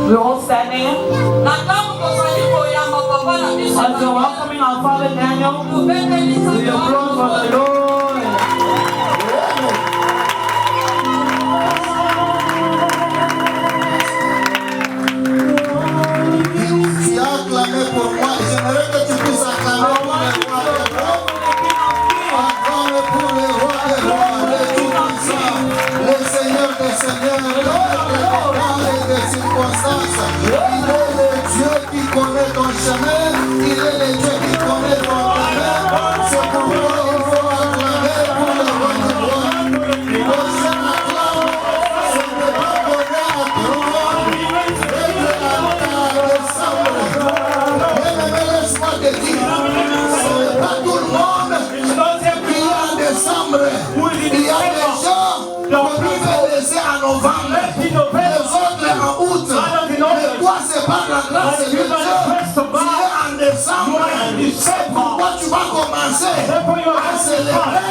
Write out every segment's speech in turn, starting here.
We're all standing. As you're welcoming our Father Daniel to your throne for the Lord. Tu as acclamé pour moi. J'aimerais que tu puisses acclamer pour le roi des rois. Acclame pour le roi des rois, le tout-puissant, le Seigneur des seigneurs, le maître des temps et des circonstances. Il est le Dieu qui connaît ton chemin. Il est le Dieu qui connaît ton chemin. C'est pourquoi il faut acclamer pour le roi des rois. Prochain acclame, ce n'est pas donné à tout le monde. Laisse-moi te dire, ce n'est pas tout le monde qui est en décembre. Il y a des gens qu'on peut laisser en novembre, les autres en août. Mais toi, c'est pas la grâce de Dieu. Tu es en décembre. C'est pourquoi tu vas commencer à célébrer.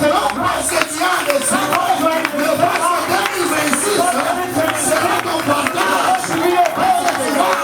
Non parce que tu es en décembre, mais parce que 2026 sera ton partage. Parce que tu vas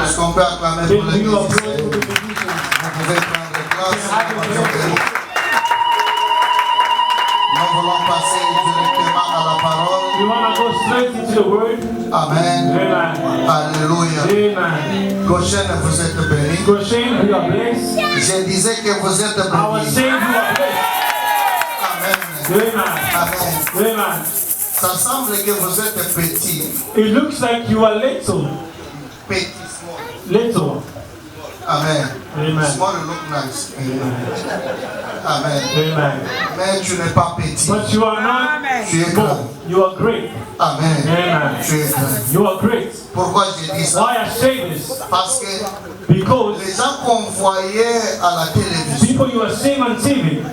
est-ce qu'on peut acclamer pour l'église? Vous pouvez prendre place. Nous voulons passer directement à la parole. You want to go straight into the word? Amen. Amen. Alléluia. Amen. Goshen, vous êtes béni. Goshen, you are blessed. Je disais que vous êtes béni. I was saying you are blessed. Amen. Amen. Amen. Amen. Ça semble que vous êtes petit. It looks like you are little. Petit, small. Little. Amen. Amen. Small look nice. Amen. Amen. Mais tu n'es pas petit. But you are not Tu es grand. You are great. Amen. Amen. Tu es grand. You are great. Pourquoi je dis ça? Why I say this? Parce que Because les gens qu'on voyait à la télévision, people you are seeing on TV,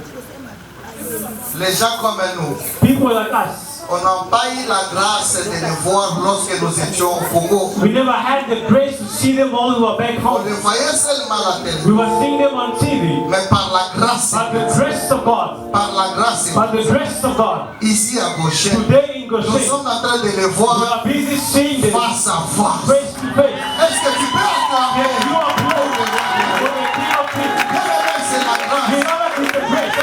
les gens comme nous, people like us, on n'a pas eu la grâce de les voir lorsque nous étions au Congo. we never had the grace to see them while we were back On home. les voyait seulement à la We télévision. were seeing them on TV. Mais par la grâce, By the grace of God, par la grâce, by the grace of God, ici à Goshen, today in nous Goshen, sommes en train de les we voir are busy seeing them face à face. face to face. Est-ce que tu peux acclamer? And you are blessed for the King of Kings. C'est la You grâce. know that is the grace.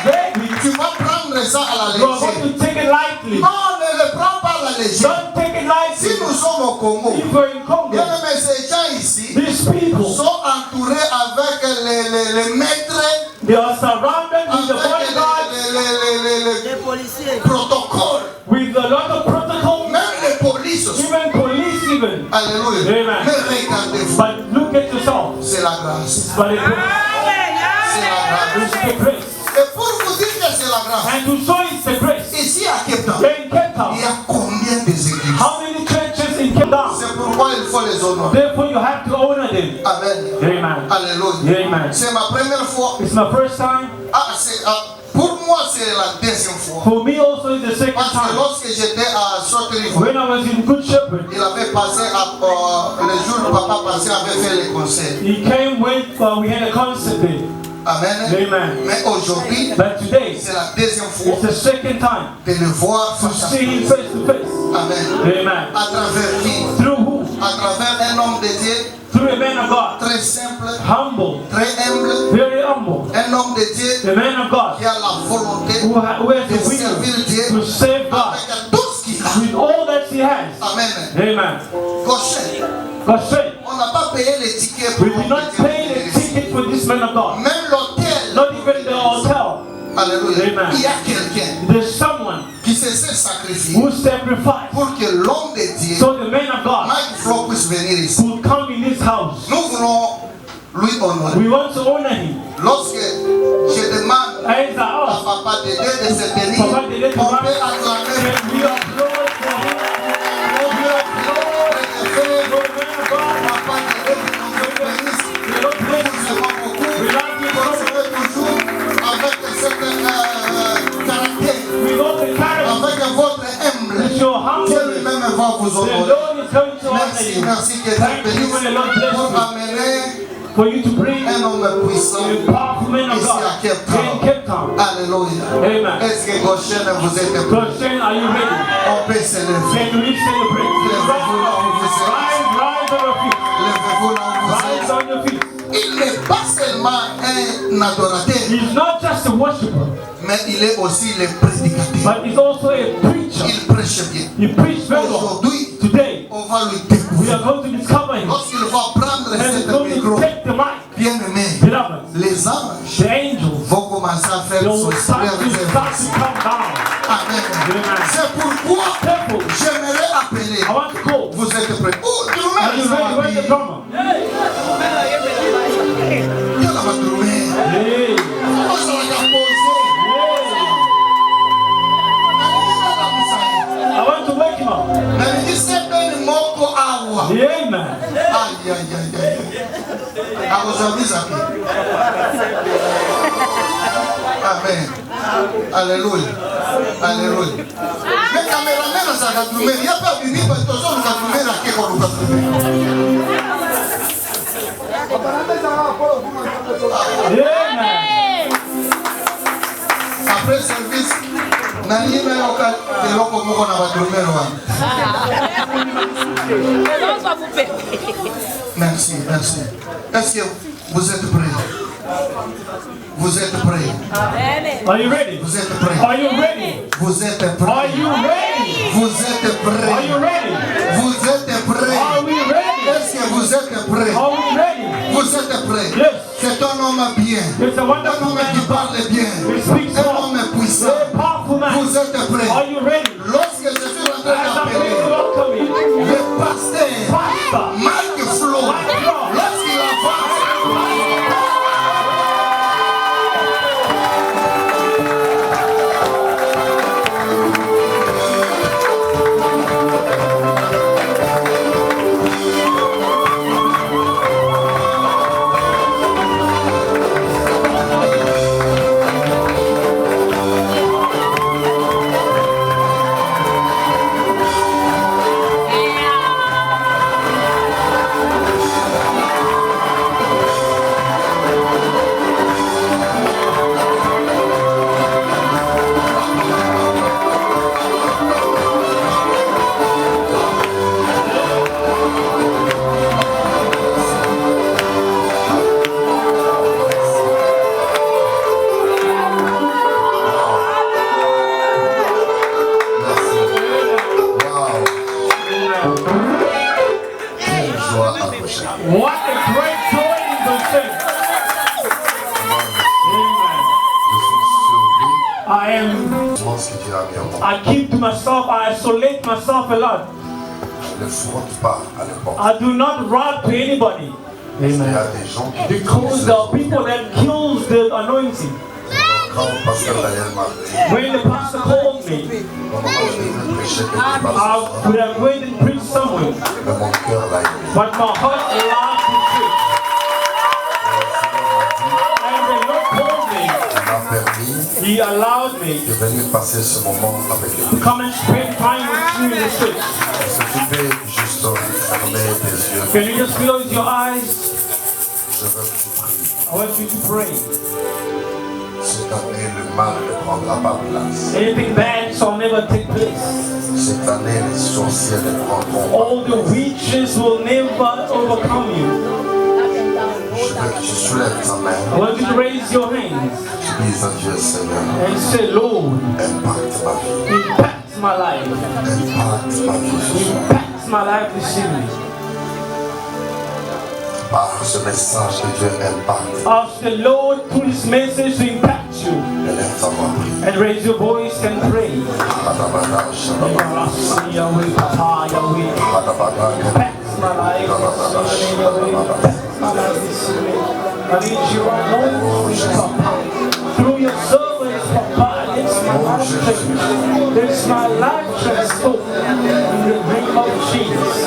Baby, tu vas prendre ça à la You are légère. going to take it lightly. Non, ne le prends pas à la légère. Don't take it Si lightly. nous sommes au Congo, If you're in Congo, bien aimé, ces gens ici these people, sont entourés avec les maîtres, they are surrounded with the avec bodyguards, les protocoles, with a lot of protocol, même les polices aussi. even police even. Alléluia. Amen. Mais regardez-vous, But look at yourself. c'est la grâce. But it's C'est la grâce. the grace. Et pour vous dire que c'est la grâce, And to show it's the grace. ici à Cape Town, In Cape il Town, y a combien d'églises? how many churches in Cape Town? C'est pourquoi il faut les honorer. Therefore, you have to honor them. Amen. Amen. Alléluia. Amen. C'est ma première fois. It's my first time. Pour moi, c'est la deuxième fois. For me, also, it's the second Parce que time. lorsque j'étais à Châteauneuf, When I was in Good Shepherd, il avait passé, le jour où papa passé avait fait les concerts. he came when we had a concert there. Amen. Amen. Mais aujourd'hui, But today, c'est la deuxième fois it's the second time de le voir to face à see him face. face to face. Amen. Amen. À travers qui? Through who? À travers un homme de Dieu Through a man of God. très simple, Humble. très humble. Very humble. Un homme de Dieu A man of God qui a la volonté who has de the will servir Dieu to save God avec tout ce qu'il a. with all that he has. Amen. Amen. Goshen, God said, on n'a pas payé les tickets pour we did not pay the ticket for this man of God. Même l'hôtel. Not even the hotel. Alléluia. Amen. Il y a quelqu'un There's someone qui se s'est sacrifié who sacrificed pour que l'homme de Dieu, so the man of God Mike Flo, puisse venir ici. could come in his house. Nous voulons lui honorer. We want to honor him. Lorsque je demande As à I ask, Papa Dédé de se tenir, Papa Dédé to on rise, peut acclamer and we are glad for him. We are glad for the man of God. Papa Dédé qui nous bénisse. We don't Nous bless vous you. aimons beaucoup. We love you so much. Continuez toujours avec ce caractère, We love the character. avec votre humble. With your humble. Dieu lui-même va vous The honorer. Lord is going to honor Merci, you. merci que Dieu Thank you bénisse when the Lord bless pour you. amener For you to bring un homme puissant a powerful man of ici God à Cape in Town. Cape Town. Alléluia. Amen. Est-ce que Goshen vous êtes prêts? God saying, are you ready? On peut se lever. Can we celebrate? Lèvez-vous là où vous êtes. Rise on your feet. Lèvez-vous là où vous Rise êtes. on your feet. Il n'est pas seulement un adorateur, He's not just a worshiper, mais il est aussi le prédicateur. but he's also a preacher. Il prêche bien. He preached very well. Aujourd'hui, Today, on va lui we découvrir. are going to discover him. Lorsqu'il va prendre And he's ce going micro, to take the mic. bien aimé, Beloved, les anges the angels, vont commencer à faire they son will start to come down. Amen. Amen. C'est pourquoi Therefore, j'aimerais appeler. I want to call. Vous êtes prêts? Oh, Are you ready? Where's the drummer? Il y a la madrumée. Hey. Comment ça va poser? I want to wake him up. Mais il s'est bien moko awa. Amen. Aïe, aïe, aïe, aïe. À vos amis, amis. Amen. Alléluia. Alléluia. Mais caméraman, ça va trouver. Il n'y a pas de niveau, tout ça, nous va trouver la queue qu'on va trouver. Amen. Après service, nani na yoka eloko moko na batumero wana. Merci, merci. Est-ce que vous êtes prêts? Vous êtes prêts? Are you ready? Vous êtes prêts? Are you ready? Vous êtes Are prêts? you ready? Vous êtes Are you prêts? ready? Vous êtes Are prêts? we ready? Est-ce que vous êtes prêts? Are we ready? Vous êtes prêts? Yes. C'est un homme bien. It's a Un wonderful homme man qui of God. parle bien. He speaks Un well. homme puissant. A powerful man. Vous êtes prêts? Are you ready? Lorsque je suis en train As I'm going to d'appeler welcome you, le pasteur Pastor Marc Flo, lorsqu'il avance, prochain. What a great joy in the thing. Amen. Je suis surpris I am. de ce que Dieu a mis en moi. I keep to myself. I isolate myself a lot. Je ne frotte pas à n'importe qui. I do not run to anybody. Il y a des gens qui Because there are people that kills the anointing. quand Pasteur Daniel m'a appelé, When the pastor called me, au moment où je devais prêcher quelque part, I would have waited and preached somewhere. mais mon cœur l'a aimé. But my heart allowed to preach. And the Lord called me. Il m'a permis He allowed me de venir passer ce moment avec les to come and spend time with you in the church. Est-ce que tu peux juste fermer tes yeux? Can you just close your eyes? Je veux que tu pries. I want you to pray. Cette année, le mal ne prendra pas place. Anything bad shall never take place. Cette année, les sorciers ne prendront pas. All the witches will never overcome you. Je veux que tu soulèves ta main. I want you to raise your hands Tu dis à Dieu, Seigneur, and say, Lord, impacte ma vie. impact my life. Impacte ma vie ce soir. Impact my life this evening. Par ce message que Dieu impacte. Ask the Lord through this message to impact you. Élève ta voix, prie. And raise your voice and pray. Adabada, shalabada. Yahweh, Papa, Yahweh. Adabada, Impact my life. Impact my life this evening. I need you alone, Papa. Through your servants, Papa, it's my life changed. It's my life transformed. In the name of Jesus.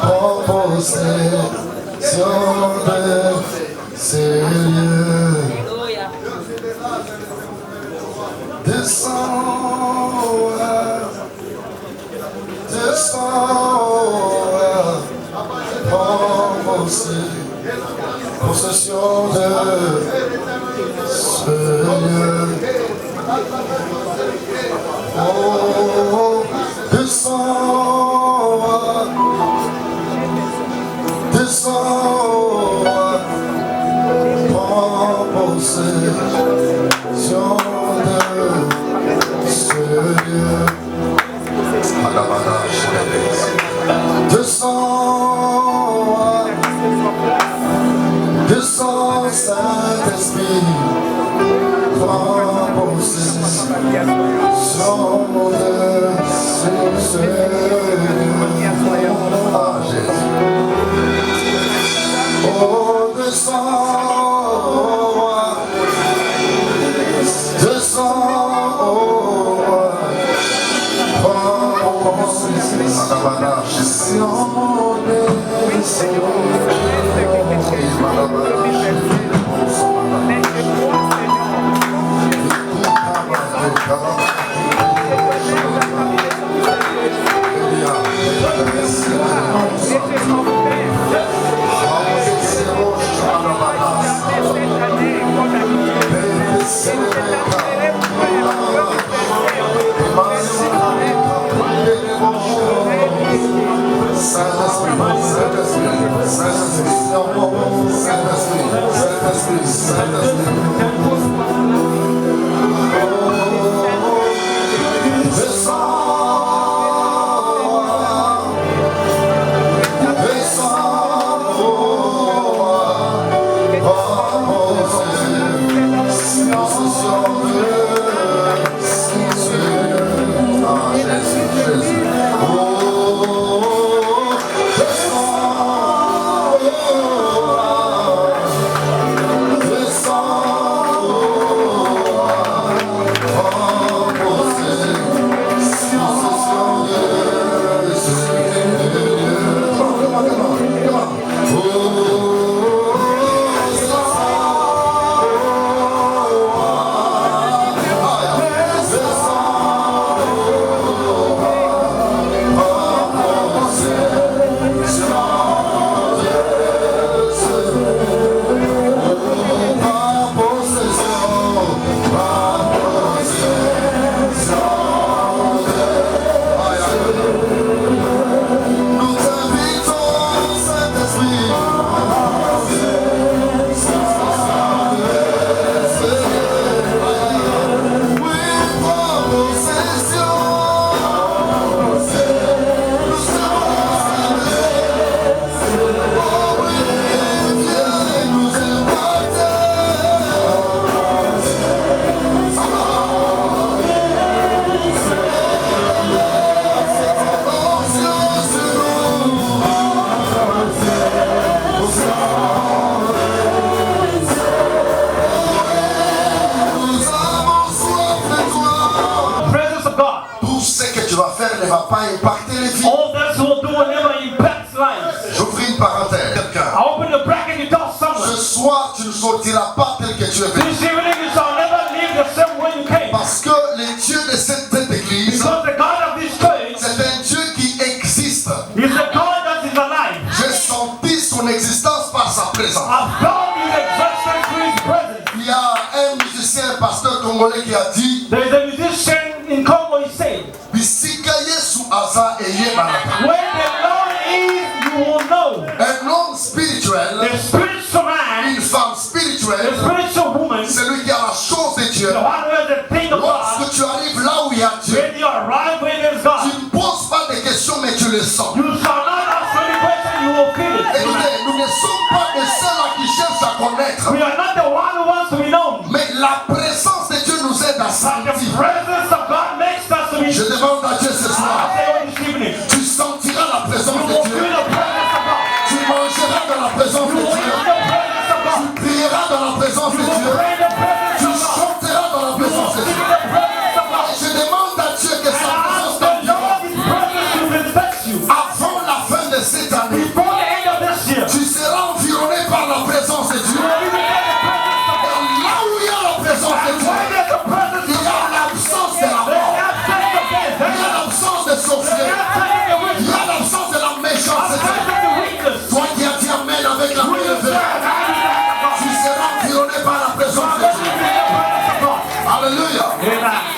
En possession de ces lieux. Descends, descends, en possession de ce lieu. Oh, descends, descends, prends possession de ce lieu. Adabada, shalabada. Descends, descends, Saint-Esprit, prends possession de ce lieu. Ah, Jésus. Oh, descends, descends, prends possession Adabada, de ce lieu. ne va pas impacter les vies. All this will do will never impact lives. J'ouvre une parenthèse. Quelqu'un. I open the bracket and tell someone. Ce soir, tu ne sortiras pas tel que tu es venu. This evening you shall never leave the same way you came. Parce que le Dieu de cette église, Because the God of this church c'est un Dieu qui existe. is a God that is alive. J'ai senti son existence par sa présence. I've found his existence through his presence. Il y a un musicien, un pasteur congolais qui a dit, There is a musician in Congo, he said, Bisika Yesu aza eye manata. when the Lord is, you will know. Un homme spirituel, The spiritual man, une femme the spirituelle, spiritual woman, celui qui a la chose de Dieu. the one who has the thing of God, Lorsque tu arrives là où il y a Dieu, when you arrive where there is tu God, ne poses pas de questions, mais tu le sens. you shall not ask any question, you will feel it. Écoutez, nous ne sommes pas des ceux-là qui cherchent à connaître, We are not the one who wants to be known, mais la présence de Dieu nous aide à but the sentir. presence of God makes us to be. Je demande à Dieu ce soir, I say on this evening, tu sentiras la présence you de will Dieu, feel the presence of God. tu mangeras dans la présence You de will Dieu, feel the presence of God. tu prieras dans la présence de You will Dieu, pray the presence tu of God. chanteras dans la You will présence de sing Dieu. the presence of God. Je demande à Dieu que sa And présence ask the t'environne. Lord His presence to visit you. Avant la fin de cette année, Before the end of this year, tu seras environné par la présence de you Dieu. will even get the presence of God. Et là où il y a la présence de And Dieu, when there's the presence il of y a God, l'absence de la there's mort, absence of death. il y a l'absence de There's sorcier, absence of the il y witch. a l'absence de la méchanceté. Absence of the weakness. Toi qui as dit Amen avec la main levée, tu seras environné par la présence de Dieu. Alléluia.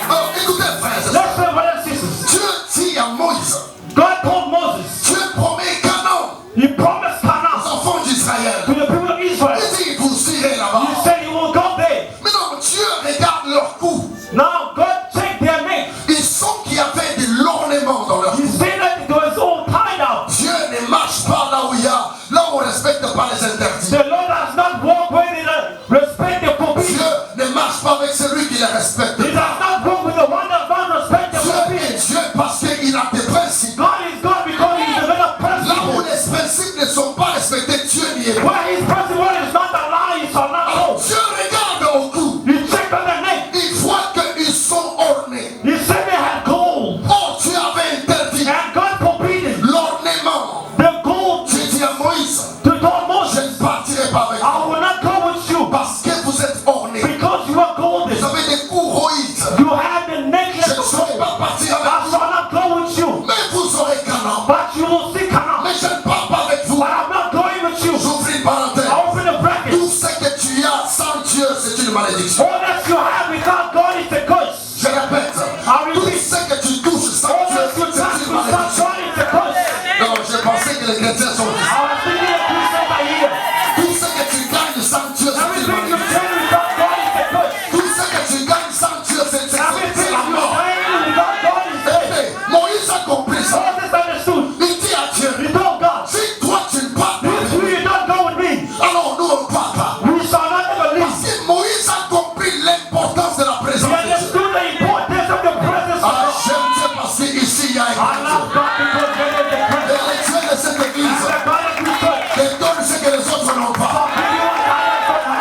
Alors écoutez frères, et sœurs, Listen, brothers and sisters. Dieu dit à Moïse, God told Moses, Dieu promet Canaan He promised aux Canaan enfants d'Israël. to the people of Israel. Il dit vous irez He là-bas. said He will go there. Mais non, Dieu regarde leur cou. Now God checked their neck. Ils sont qui avaient de l'ornement dans leur cou. He said that it was all tied up. Dieu ne marche pas là où il y a, là où on ne respecte pas les interdits. The Lord does not walk where they respect the forbidden. Dieu ne marche pas avec celui qui les respecte He pas. does not walk with the one that does not respect the Dieu forbidden. est Dieu parce qu'il a des principes. God is God because He developed Là où principles. les principes ne sont pas respectés, Dieu n'y est pas. Where His principle is not allowed, He shall not Alors go. Dieu regarde au cou. He checked on the neck. Il voit qu'ils sont ornés. He said they had gold. Oh, Dieu avait interdit And God forbidden l'ornement. the gold J'ai dit à Moïse, to told je Moses, ne partirai pas avec vous. I will not go with you Parce que vous êtes ornés. because you are golden. Vous avez des couroïdes. You have the Je necklace ne of saurais gold. pas partir I avec vous. shall not go with you. Mais vous aurez Canaan. But you will see Canaan. Mais je ne pars pas avec vous. But I'm not going with you. J'ouvre une parenthèse. I open the bracket. Tout ce que tu as sans Dieu, c'est une malédiction. All that you have without God is a curse. Je répète. Tout ce que tu touches sans All Dieu, that you touch c'est une without malédiction. God is a curse. Non, je pensais que les chrétiens sont I was thinking of Christians are here. Tout ce que tu gagnes sans Dieu, c'est une Everything you malédiction. do without God is a curse. Tout ce que tu gagnes sans Dieu, c'est Everything la you mort. do without God is death. Eh, Moïse a compris ça. Moses understood. Il dit à Dieu, He told God, si toi tu ne pars pas, if you don't go with me, alors nous on ne part pas. we shall not ever leave. Parce que Moïse a compris l'importance de la He présence de Dieu. understood the importance of the presence of Ah, God. j'aime Dieu parce qu'ici il y a un I grand love God because there is the Dieu. presence. Et les dieux de cette And église the God of this church. te donne ce que les autres n'ont pas.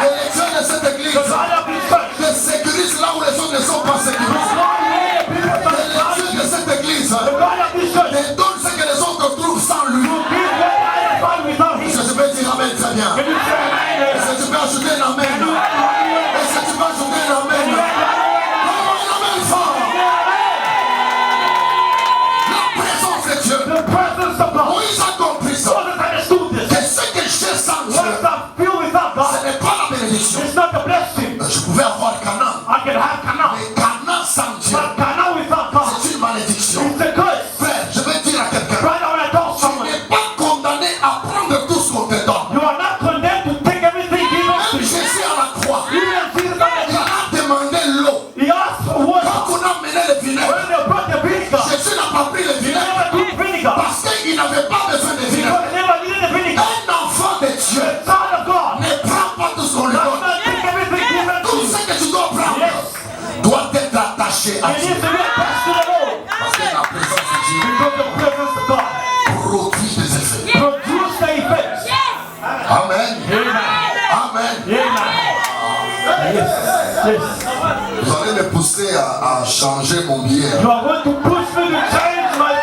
Et les dieux de cette église The God of this church. te sécurisent là où les autres ne sont pas sécurisés. Et les dieux de cette église The God of this church. te donne ce que les autres trouvent sans lui. Give what I have found without him. Est-ce que tu peux dire Amen très bien? Can you say amen? Est-ce que tu peux ajouter un Amen? Est-ce que tu peux ajouter un Amen? Comment un Amen fort? La présence de Dieu. The presence of God. Moïse a compris ça. Moses understood this. Que ce que j'ai sans Dieu, What I feel without ce God n'est pas la bénédiction. is not a blessing. Je pouvais avoir Canaan. I can have Canaan. Mais Canaan sans Dieu, But Canaan without God c'est une malédiction. is a curse. Frère, je vais dire à quelqu'un, Brother, when I tell tu someone, n'es pas condamné à prendre tout ce qu'on te donne. you are not condemned to take everything given to Même you. Jésus à la croix, Even Jesus on the il cross, a demandé l'eau. he asked for water. Quand on a mené le vinaigre, When they brought the vinegar, Jésus n'a pas pris le he vinaigre never took vinegar. parce qu'il n'avait pas besoin de Because vinaigre. he never needed the vinegar. Un enfant de Dieu The Son of God ne prend pas tout ce qu'on lui does donne. not take everything given to Tout you. ce que tu dois prendre doit être attaché à It Dieu. needs to be attached to the Lord. Parce que la présence de Dieu Because the presence of God produit des effets. produces the effects. Amen. Amen. Amen. Amen. Yes. Yes. Vous allez me pousser à changer mon billet. You are going to push me to change my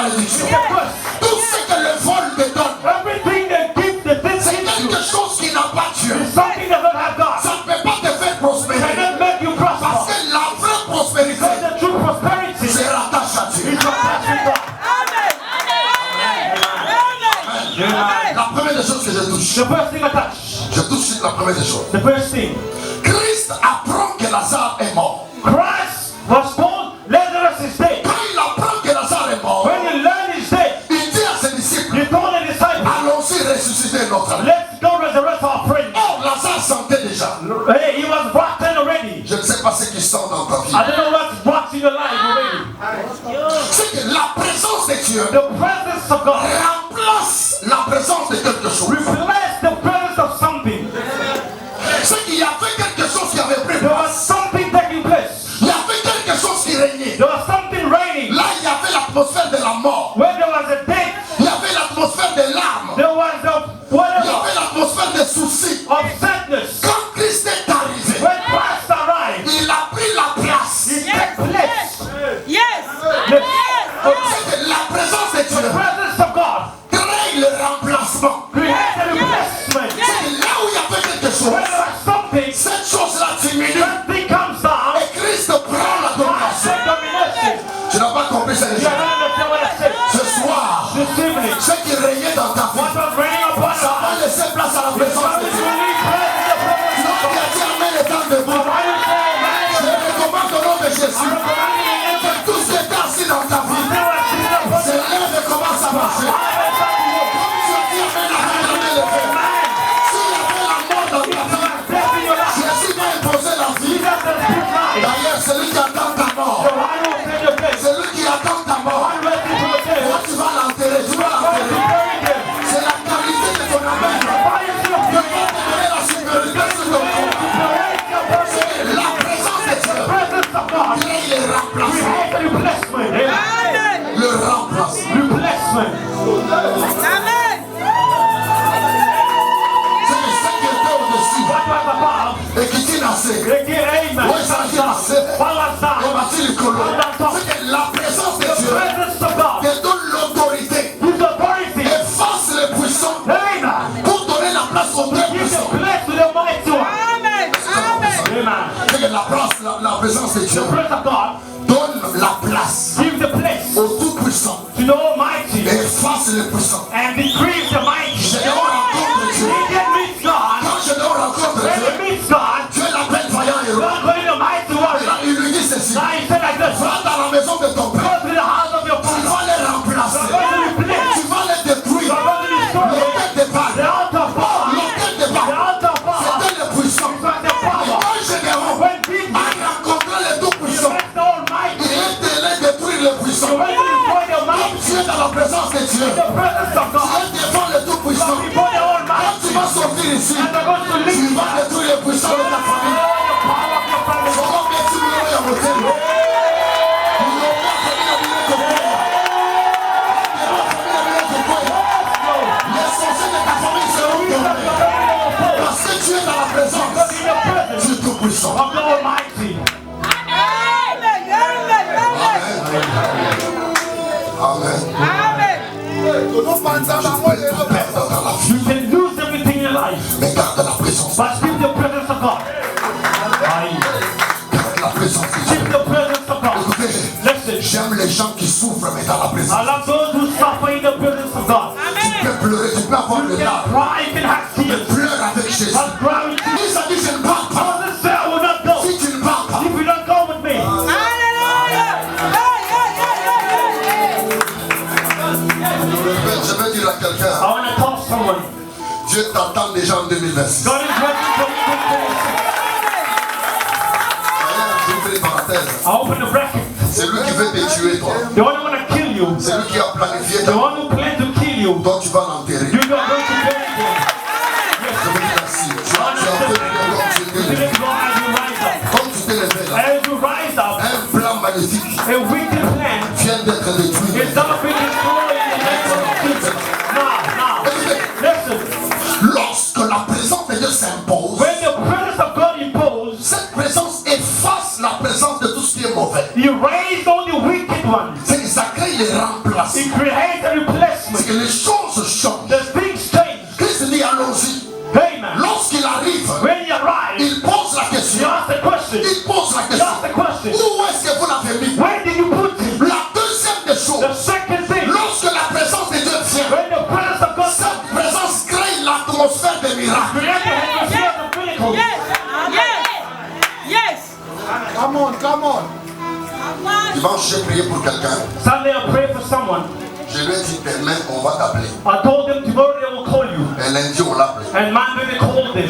malédiction. It's a curse. Tout ce que le vol te donne, Everything they give the things c'est gives you quelque chose qui n'a pas Dieu. is something that doesn't have God. Ça ne peut pas te faire prospérer. Cannot make you Parce prosper. que la vraie prospérité Because the true prosperity se rattache à Dieu. is attached to God. La première des choses que je touche, The first thing I touch, je touche la première des choses. the first thing, Christ apprend que Lazare est mort. Christ was told Lazarus is dead. Quand il apprend que Lazare est mort, When he learned he's dead, il dit à ses disciples, he told the disciples, allons-y ressusciter notre ami. let's go resurrect our friend. Or, Lazare sentait déjà. Hey, he was rotten already. Je ne sais pas ce qui sent dans ta vie. I don't know what's in your life already. C'est que la présence de Dieu The presence of God remplace la présence de quelque chose. replace the presence of something. C'est qu'il y avait quelque chose qui avait pris There was place. something taking place. Il y avait quelque chose qui régnait. There was something raining. Là, il y avait l'atmosphère de la mort. Where there was a death, Il y avait l'atmosphère des larmes. there was a Il y whatever avait l'atmosphère des soucis. of sadness. Quand Christ est arrivé, When Christ arrived, il a pris la place. he took place. C'est que la présence de The Dieu presence of God crée le remplacement. created a replacement. C'est que là où il y avait quelque chose, When there was something, cette chose-là diminue something comes down, et Christ prend la domination. Christ domination. Tu n'as pas compris ça You déjà. don't understand what I said. Ce soir, This evening, ce qui régnait dans ta what vie, was raining upon ça us, va laisser place à la présence de Dieu. Toi qui as dit Amen et temps de bon, je recommande au nom de Jésus que tout ce qui est assis dans ta vie, se lève et commence à marcher. Comme tu as dit Amen avec la main levée. S'il y avait la mort dans ta vie, Jésus va imposer la vie. D'ailleurs, celui qui attend ta mort, celui qui attend ta mort, toi tu vas l'enterrer, tu vas l'enterrer. C'est la qualité de ton amen. Dieu va te donner la supériorité sur ton corps. C'est la présence de Dieu. Il est remplaçant. Le remplace. C'est que ce qui était au-dessus et qui dit assez. Oui, ça dit assez. Et bâti le colon. C'est que la présence de Dieu te donne l'autorité. Efface les puissants pour donner la place aux très puissants. C'est que la présence de Dieu donne la place aux tout puissants To the Almighty et efface les puissants. and decrease the mighty. Je dois rencontrer Dieu. He can meet God. Quand je dois rencontrer When Dieu, he meets God, Dieu l'appelle vaillant héros. God calling the mighty Et warrior. là, il lui dit ceci. Now he said like this, Va dans la maison de ton go père. to the house of your Tu father. vas les remplacer. Go to the place. Tu vas les détruire. Go to the story. L'hôtel de The Baal. altar of power. L'hôtel de The Baal. altar of power. C'était les puissants. It was the Et power. quand Gédéon When people a rencontré les tout puissants, met the Almighty, il est allé détruire les you puissants. went to destroy the Comme Almighty. tu es dans la présence de Dieu, The presence of tu God. es devant les tout puissants. Before the Quand Almighty, tu vas sortir ici, and they're going to tu lift vas détruire les puissants de ta famille. the power of your family. Combien tu me l'as monté? Ils n'ont pas famille à venir te voir. Ils n'ont pas famille à venir te voir. Les sorciers de ta famille seront tombés. Parce que tu es dans la présence du Tout-Puissant. Of the Almighty. Amen. Perdre dans la vie, You can lose everything in life, mais garde la présence. but keep the presence of God. Aye. Garde la présence de Dieu. Keep the presence of God. Écoutez, Listen, j'aime les gens qui souffrent, mais dans la présence. I love those who suffer in the presence of God. Tu peux pleurer, tu peux avoir You le can larmes. cry, you can have tears, Pleure avec Jésus. but cry with tears. Il a dit, je ne pars pas. Moses said, I will not go Si tu ne pars pas, if you don't go with me. je vais dire à quelqu'un, I want to tell someone, Dieu t'attend déjà en 2026. God is ready for you to finish. J'ouvre les parenthèses. I open the bracket. C'est lui qui veut te tuer, toi. The one who want to kill you, C'est lui qui a planifié the ta one who planned to kill you, toi tu vas l'enterrer. you're not going to bury him. Je veux dire merci. Tu as fait comme tu You t'es levé. didn't go as you rise up. Comme tu t'es levé là, As you rise up, un plan magnifique a wicked plan vient d'être détruit. is not being destroyed in the name of Jesus. Now, listen. Lorsque la présence de Dieu s'impose, When the presence of God imposed, cette présence efface la présence de tout ce qui est mauvais. He raised all the wicked ones. C'est que ça crée les remplaçants. He a replacement. Parce que les choses changent. The things change. Christ dit allons-y. Amen. Lorsqu'il arrive, When he arrives, il pose la you question. ask the question. Il pose la You question. ask the question. Où est-ce que vous l'avez mis? Where did you put him? La deuxième des choses, The second thing, lorsque la présence de Dieu vient, when the presence of God cette présence crée l'atmosphère des miracles. creates the atmosphere of miracles. Come on, come on. Dimanche, j'ai prié pour quelqu'un. Sunday I pray for someone. Je lui ai dit demain, on va t'appeler. I told them tomorrow they will call you. Et lundi, on l'a appelé. And Monday they called him.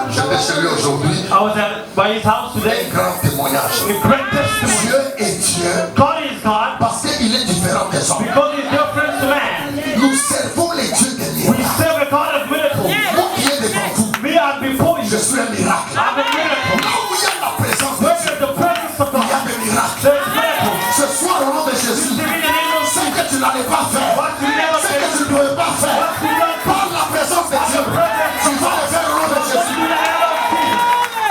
J'étais chez lui aujourd'hui. I was by his house Un today. grand témoignage. A great testimony. Dieu est Dieu God is God parce qu'il est différent des hommes. because he's different to man. Nous servons les dieux des We miracles. serve a God of miracles. Moi qui est devant vous, Me are before you. je suis un miracle. I'm a miracle. Là où il y a la présence de Where Dieu, is the presence of il y a God? des miracles. There's miracles. Ce soir, au nom de Jésus, In the name of ce que tu n'allais pas faire, what you never ce que said. tu ne pouvais pas faire, What you don't par la présence de Dieu, tu vas le faire au nom de Jésus. do.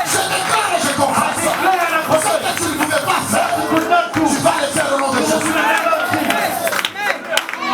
Je déclare et je confesse. Ce que tu ne pouvais pas faire, Could not do. tu vas le faire au nom de Jésus.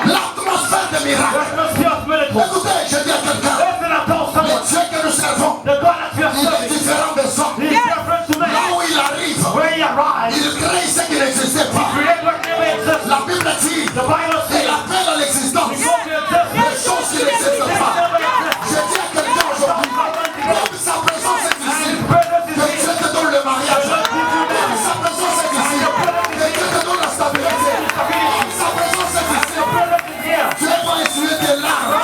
L'atmosphère des miracles. Atmosphere of miracles. Écoutez, je dis à quelqu'un, Listen, I told le someone. Dieu que nous servons, The God that you are il est serving. différent des hommes. He is different to Là man. où il arrive, Where he arrives, il crée ce qui n'existait pas. create what never existed. La Bible dit, The Bible il says, appelle à l'existence before you exist, les choses qui n'existent pas. never existed. Je dis à quelqu'un aujourd'hui, comme sa présence est ici, His presence que is Dieu here. te donne le mariage. Comme sa présence est ici, que Dieu te donne la stabilité. Comme sa présence est ici, His presence is here. Dieu va essuyer tes larmes.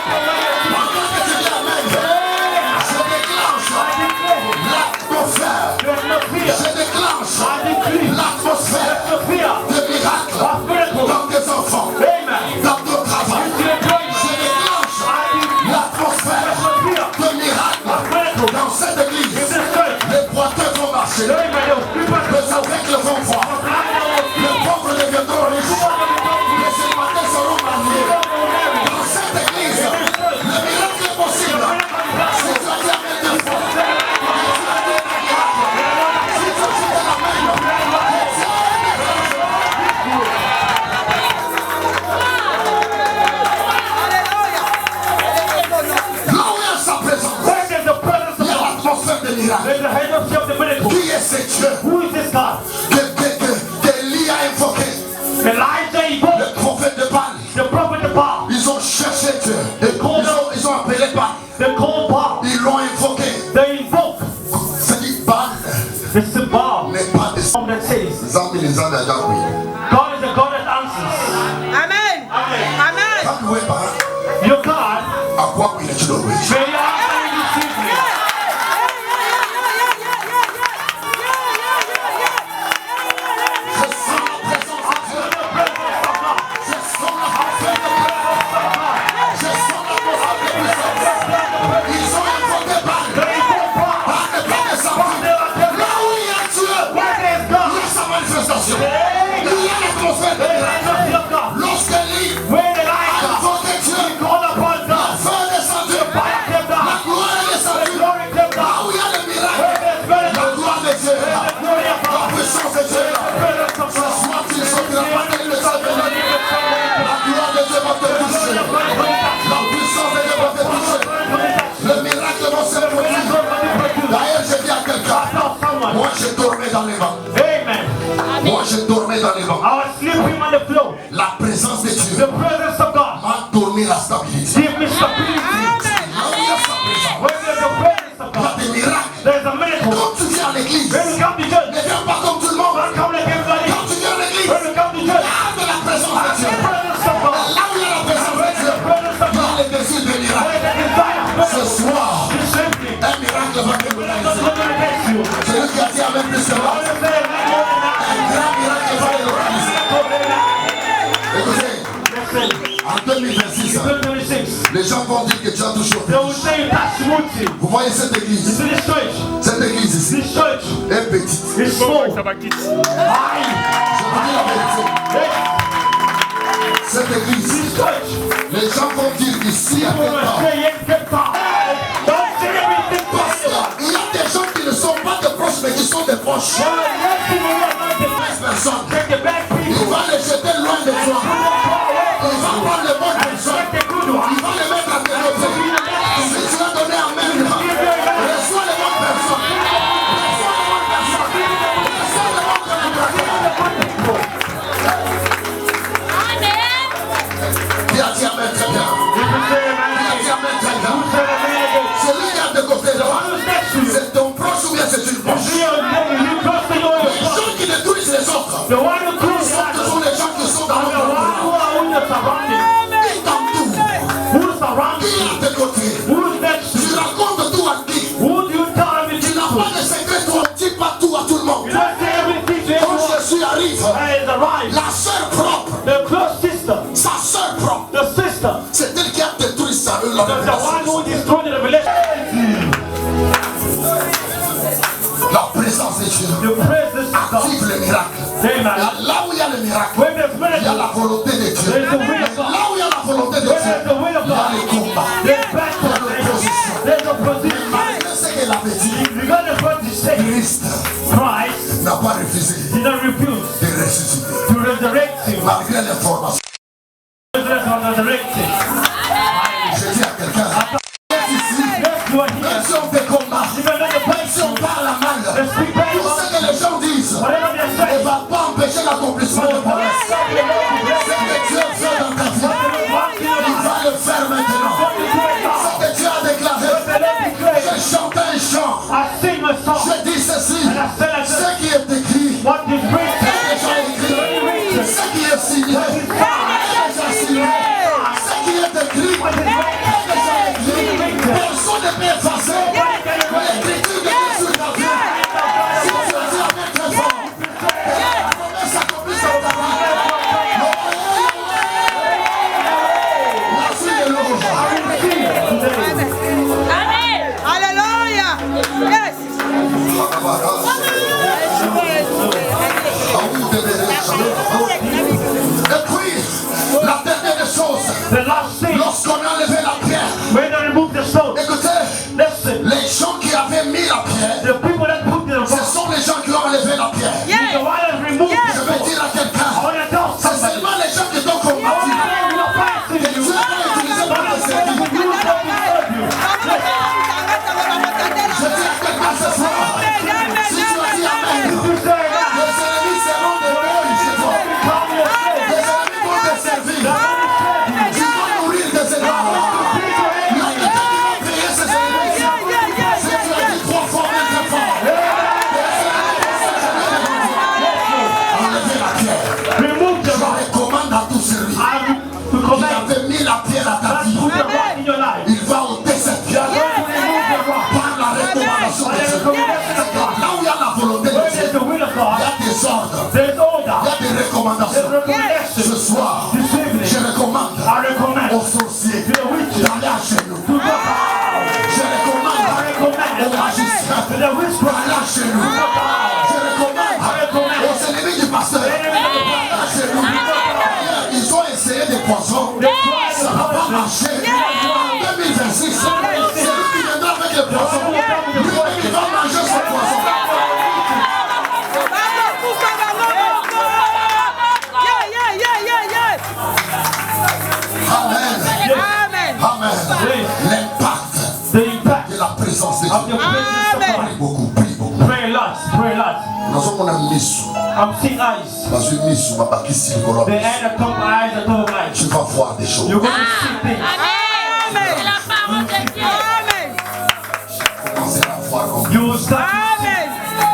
Pendant que tu dis Amen, je déclenche l'atmosphère. The atmosphere. Je déclenche I decree. l'atmosphère Atmosphere de miracles of miracles. dans tes enfants, Amen. dans ton travail. To the glory. Je déclenche I decree. l'atmosphère Atmosphere de miracles of miracles. dans cette In église. this church. Les boiteux vont marcher, Amen. les aveugles vont voir, les pauvres deviendront riches, les célibataires seront mariés. Dans cette église, le miracle est possible. Si tu as dit Amen deux fois, si tu as dit Amen, là où il y a sa présence, Where there's the presence il of y a God, l'atmosphère des miracles. there's the atmosphere of the miracle. Qui est ce Dieu Who is this God? qu'Élie a invoqué? Elijah evoked Le prophète de Baal. the prophet of Baal. Ils ont cherché Dieu. Ils ont appelé Baal. They called Baal. Ils l'ont invoqué. They invoke. C'est-à-dire Baal This is Baal. n'est pas des That says Zambie, les gens déjà oui. God is the God that answers. Amen. Amen. Quand vous êtes par Your God, à quoi il est tu dois louer? may you answer this evening. Je sens la présence de Dieu. Je sens la présence de Dieu. Je sens la présence de puissance. Ils ont invoqué Baal. Baal n'est pas des Zambie. Là où il y a Dieu, Where there is il y God, a sa manifestation. Il y a l'atmosphère de there is miracle. nothing of God. Lorsque l'île When a Elijah invoqué Dieu, called upon la God, feu est descendue. fire came La down, gloire est the descendue. glory came Là down. où il y a le Where miracle, there's miracles, la gloire de Dieu est là. the glory of La God, puissance de Dieu est là. the presence of Ce God. soir, tu ne sortiras pas de l'église. La gloire de Dieu va te toucher. La puissance de Dieu va te toucher. Le miracle va se produire. D'ailleurs, je dis à quelqu'un, moi je dormais dans les bancs. Amen. Moi je dormais dans les bancs. I was sleeping on the floor. La présence de Dieu The presence of God m'a donné la stabilité. give me stability. Là où il y a sa présence, When there's the presence of il y a God, des miracles. there's a miracle. Quand tu viens à l'église, When you come to church, ne viens pas comme tout le monde. don't come like everybody. Quand tu viens à l'église, When you come to church, garde la présence de the Dieu. presence of God. Là où il y a la présence de Dieu, Presence of il y God. a les désirs de When miracles. the desire, Ce soir, this evening, un miracle va te God's réaliser. going to bless you. Celui qui a dit Amen plus que moi, I will say, un grand miracle va le réaliser. Écoutez, listen, en 2026, 2026, les gens vont dire que tu as toujours they fait. will say you touch Smoothie. Vous voyez cette You église? see this church? Cette église ici This church est petite. is small. Je High. vous dis la vérité. Cette église, This church. les gens vont dire qu'ici, à People quel will temps. say yes, get down. Don't say everything to Parce anyone. qu'il y a des gens qui ne sont pas des proches, mais qui sont des proches. Yes, people will not the Personne. Take the bad Il people. va les jeter Qui a dit Amen très bien. If you say Qui a amen, dit Amen très bien. you say amen again. Celui qui est à tes côtés là, Who's next to you? c'est ton proche ou bien c'est une proche. Is he your neighbor? You trust in your Les gens qui détruisent les autres, The one who kills ce sont us. toujours les gens qui sont dans And the notre one who entourage. are in your surrounding. Ils t'entourent. Who's around Qui you? est à tes côtés. Who's next to Tu you? racontes tout à qui. Who do you tell Tu everything n'as to? pas de secret, toi. Dis pas tout à tout le monde. You don't say everything to Quand everyone. Jésus arrive, And arrives. la sœur propre, The close sister, sa sœur propre, the sister, c'est elle qui a détruit sa the one who destroyed the revelation. La présence de Dieu The presence of God. active le miracle. Amen. Là où il y a le miracle, When there's il y a la miracle, volonté de Dieu. there's the will of God. Là où il y a la volonté de When there's Dieu, the will of il y a God, les combats. there's battle. There's opposition. Malgré ce qu'elle avait dit, Because of what you say, Christ Christ n'a pas refusé did not refuse de ressusciter. to resurrect him. Malgré l'information. Resurrect him. Je dis à quelqu'un, ici, Yes, you are même here. si on te combat, Even though the même place, si on parle à mal, the speak bad tout ce que les gens disent whatever they ne say, va pas empêcher l'accomplissement de promesse. Ce que Dieu fait dans ta vie, il va le faire maintenant. Ce que Dieu a déclaré, je chante un chant. I sing a song. Je dis ceci, ce qui est écrit, What is est written, déjà écrit. Ce qui est signé, est déjà signé. Ce qui est écrit, est déjà écrit. Personne ne peut effacer l'écriture de Dieu sur ta vie. Si tu as dit Amen très fort, la promesse accomplie sur ta vie. La suite de l'eau. Hallelujah. Yes. Et puis, la dernière chose, the last thing, lorsqu'on a levé la pierre, when they remove the stone, écoutez, listen, les gens qui avaient mis la pierre, the people that put the ce box, sont les gens qui ont enlevé la pierre. the one that removed Je the vais box, dire à I quelqu'un, want to tell c'est somebody, seulement les gens qui t'ont combattu que Dieu va utiliser pour te servir. Je dis à quelqu'un ce soir, si tu as dit Amen, les ennemis seront des bons chez toi. Les ennemis vont te servir. Tu vas nourrir tes ennemis. Il y a quelqu'un qui va payer ses ennemis. Si tu as dit 3 fois, même très fort. Enlevez la pierre. remove the Je rock. recommande à tout celui To qui command, avait mis la pierre à ta vie. put the rock in your life. Il va ôter cette pierre Remove the rock. par la recommandation de Dieu. Là où il y a la volonté de Where Dieu, there's the will of il y God, a des ordres, there's il y order, a des there's recommandations. Ce recommendation. soir, This evening, je recommande I recommend aux sorciers to the witches d'aller à genoux. to go out. Je I recommande recommend aux magiciens to the witchcraft d'aller à genoux. Je recommande aux ennemis du pasteur d'aller à genoux. Ils ont essayé des poisons. Ça n'a pas marché. En 2026, c'est lui qui viendra avec les poisons. Lui-même, il va manger son poison. Amen. Amen. L'impact the impact de la présence de of Dieu. your presence of Prie God. beaucoup, prie beaucoup. Pray lots, pray lots. Nous sommes en mission. I'm seeing eyes. Parce que mission va pas qu'ici le The end of top eyes, the top eyes. tu vas voir des choses. You're going to see things. C'est la parole de Dieu. Commencez à voir comme You will start.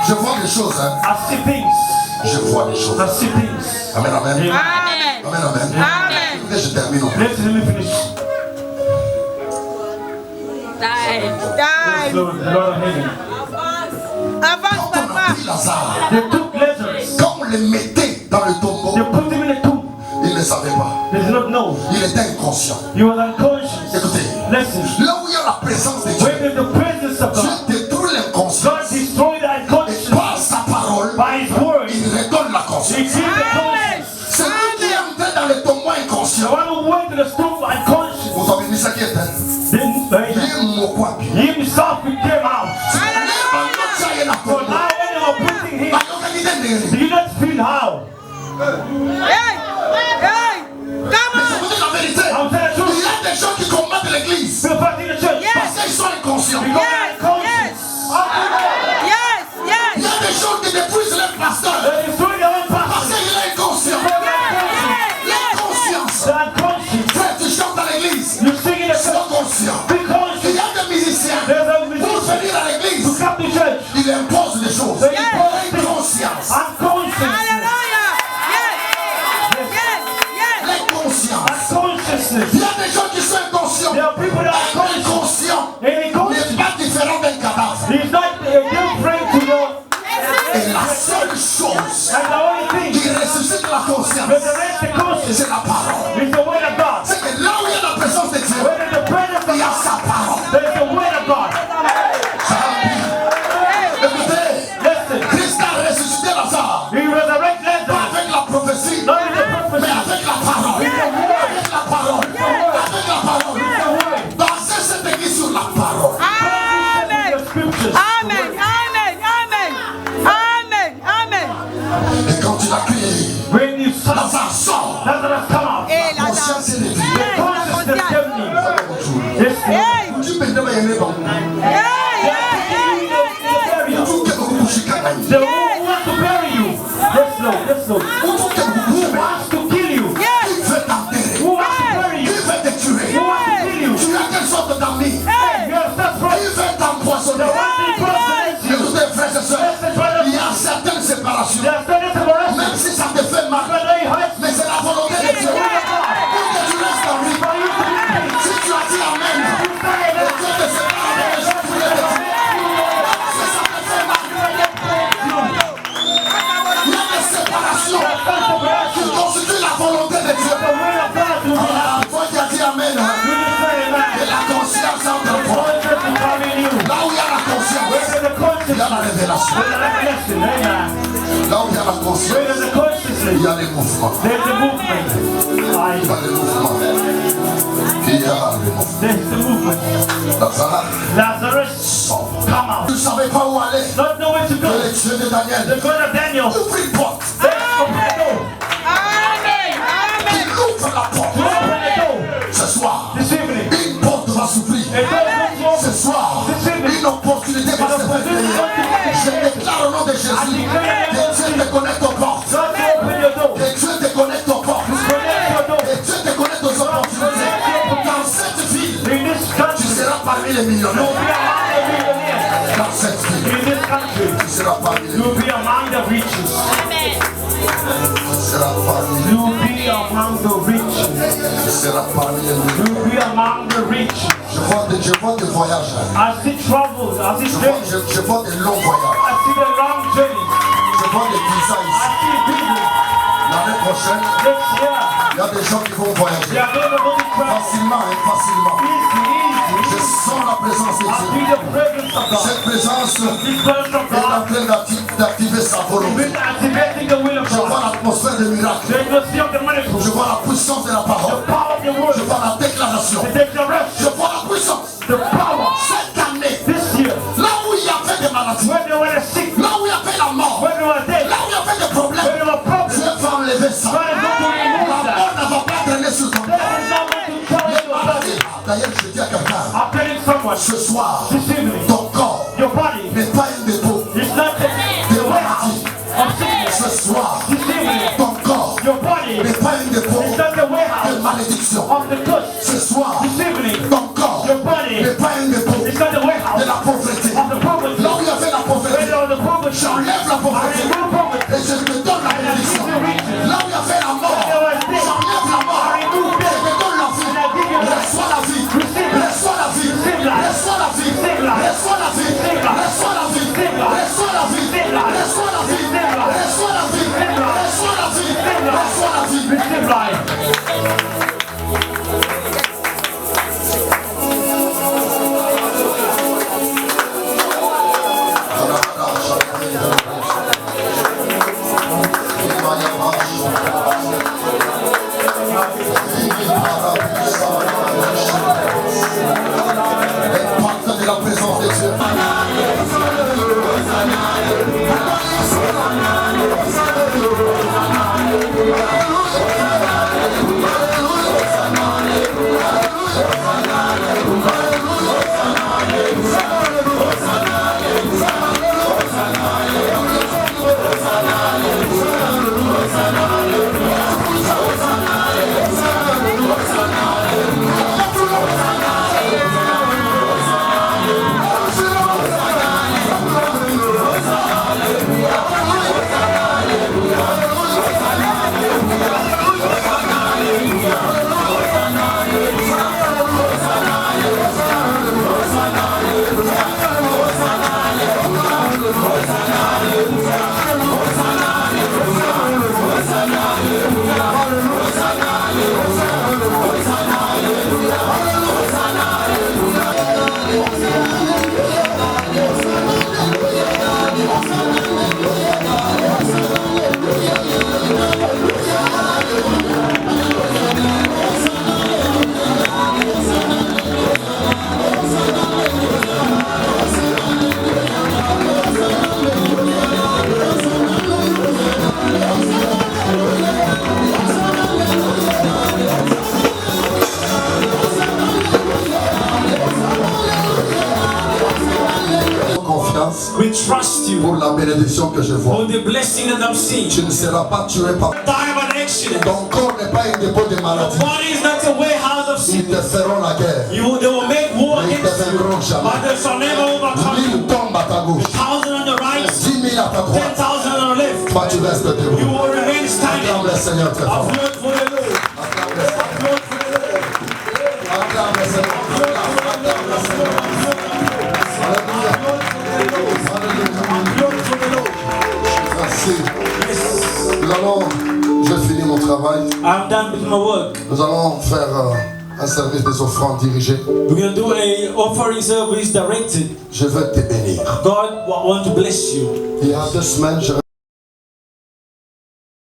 je vois des choses, hein. I see things. Je vois des choses. I see things. Amen, amen. Amen. Amen, amen. Écoutez, je termine au plus. Let's let me finish. Die. So, the Lord of heaven. Avance, Quand on a papa. pris Lazare, They took Lazarus. quand on le mettait dans le tombeau, They put him in a tomb. il ne savait pas. They did not know. Il était inconscient. He was unconscious. Écoutez, Listen. là où il y a la présence de Dieu, Where there's the presence of God, Dieu détruit l'inconscient. God destroyed the Et unconscious par sa parole, by His word. il redonne la He conscience. gives the conscience. C'est lui qui est entré dans le tombeau The inconscient. one who went to the tomb unconscious. Vous avez mis ça qui est un. Then Il est mokwa. he himself came out. C'est la So now when they were putting him, Mais do you not feel how? Hey! Hey! Come je on! vous dis la vérité. I'm telling the Il truth. y a des gens qui combattent l'église People fighting the church. Yes! parce qu'ils sont inconscients. Because Yes! they're unconscious. Yes! Il Yes! y a des gens qui détruisent leur pasteur They destroy their own parce pastor. qu'il est inconscient. They're unconscious. L'inconscience They're unconscious. fait il impose les choses. So he imposed things. Inconscience. Unconsciousness. Alléluia. Yes. Yes. Yes. L'inconscience. Unconsciousness. Il y a des gens qui sont inconscients. There are people that are Un conscious. inconscient And n'est inconscious. pas différent d'un cadavre. He's not different to the. Et la seule chose And the only thing qui ressuscite la conscience, resurrects the conscious c'est la parole. is the word of God. C'est que là où il y a la présence de Dieu, Where there's the presence of il y a God, sa parole. there's the word of God. Écoutez, Listen, Christ a ressuscité Lazare. he resurrected Pas Lazarus. avec la prophétie, Not with the mais prophecy, avec la parole. Avec la parole. Avec la parole. the word. Basez cette église sur la parole. Amen. The scriptures. Amen. Amen. Amen. Amen. Amen. Et quand il a crié, When you saw Lazare sort. Lazarus come out, Et La là, conscience est levée. the consciousness came in. Yes, hey, Dieu peut jamais aimer bon. hey, hey, hey, hey, hey. Tout que vous couchez quand même. The one who wants to bury you. Yes, Lord. Yes, Lord. Tout que vous Who couchez. wants to kill you? Yes. Qui veut t'enterrer? Who wants to bury Qui you? veut te tuer? Who wants to kill you? Tu as quelle sorte d'amis? You have such Qui brothers. veut t'empoisonner? The one thing personates you. Écoutez, frères et sœurs, il y a certaines séparations. There are certain separations. Même si ça te fait mal, But they hurt mais c'est la volonté de Dieu. Pour que tu restes en vie. for you to be Si tu as dit Amen, et Dieu te sépare des gens qui voulaient te tuer. Si ça te fait mal, il y a des séparations qui constituent la volonté de Dieu. the word of God to be Ah, toi qui as dit Amen, You just say et amen. la conscience entre toi. Conscious is coming in you. Là où il y a la conscience, Where there's the il y a consciousness, la révélation. there's the revelation. Amen. Là où il y a la conscience, Where there's the il consciousness, y a les mouvements. there's the movement. Il y a les mouvements. Il y a les mouvements. There's the movement. Lazare Lazarus, sort. come out. Tu ne savais pas où aller. Not know where to Que go. le Dieu de Daniel The God of Daniel, ouvre une porte. let's open the door. Amen. Amen. Il ouvre la porte. To open the door Ce soir, this evening. une porte va s'ouvrir. A door Ce soir, une opportunité va se révéler. Je déclare au nom de Jésus que Dieu te connecte aux portes. God to open your door. Que Dieu te connecte aux portes. Connect your door. Que Dieu te connecte aux opportunités. Dans cette ville, In this tu country, seras parmi les millionnaires. you'll be among the millionaires. Dans cette ville, In this country, tu seras parmi les you'll be among the riches. Tu seras parmi les You'll be among the riches. Tu seras parmi les millionnaires. You'll be among the riches. Je vois des voyages. As he travels, as he journeys, Je vois des longs voyages. I see the long journeys. Je vois des visas I ici. see business. L'année prochaine, Next year, il y a des gens qui vont they voyager. are going to go to travel. Facilement, facilement. Easy, easy. Je sens la présence de I Dieu. feel the presence of God. Cette présence This presence of est en God train d'activer sa volonté. is activating the will of Je vois God. l'atmosphère de miracle. There is the sea of the miracle. Je vois la puissance de la The parole. power of the Je word. vois la déclaration. The declaration. Je vois la puissance. The power. Cette année, This year, là où il y avait des maladies, when they were sick, là où il y avait la mort, when they were dead, là où il y avait des when problèmes, they were problems, Dieu va enlever ça. God is going to remove La that. mort ne va pas traîner sur ton There corps. is no one to carry Les your maladies. body. D'ailleurs, je dis à quelqu'un, I'm telling someone ce soir, this evening, ton corps your body n'est pas un dépôt is not the warehouse of sickness. ce soir. This evening, Ton corps your body n'est pas un dépôt is not the de warehouse malédiction. of the curse. Ce soir, This evening, ton corps your body n'est pas un dépôt is not the de warehouse la pauvreté. of the poverty. Là où il y avait la When pauvreté, there was the poverty, j'enlève la I pauvreté remove poverty. et je te donne la bénédiction. Là où il y avait la mort, j'enlève la mort et je te donne la vie. Reçois la vie. Reçois la vie. Reçois la vie. Reçois la vie. Reçois la vie. Reçois la vie. Reçois la vie. Reçois la vie. Reçois la vie. Reçois la vie. Receive life. la bénédiction que je vois. For the blessing that I'm seeing. Tu ne seras pas tué par... Die of an accident. Ton corps n'est pas un dépôt de Your maladie. body is not a warehouse of Ils sin. te feront la guerre. They will make war Mais ils ne against te you, vaincront jamais. but they shall never overcome you. 1000 tombent à ta gauche. 1,000 on the right, 10 000 à ta droite. 10,000 on the left. Toi, tu restes You debout. will remain standing. Acclame le Seigneur très fort. Applaud for the Lord. Acclame le Seigneur. Applaud for the Lord. Acclame le Seigneur. Acclame le Seigneur. Alléluia. Applaud for the Lord. Merci. Yes. Nous allons... J'ai fini mon travail. I'm done with my work. Nous allons faire un service des offrandes dirigé. We're going to do a offering service directed. Je veux te bénir. God want to bless you. Il y a 2 semaines, je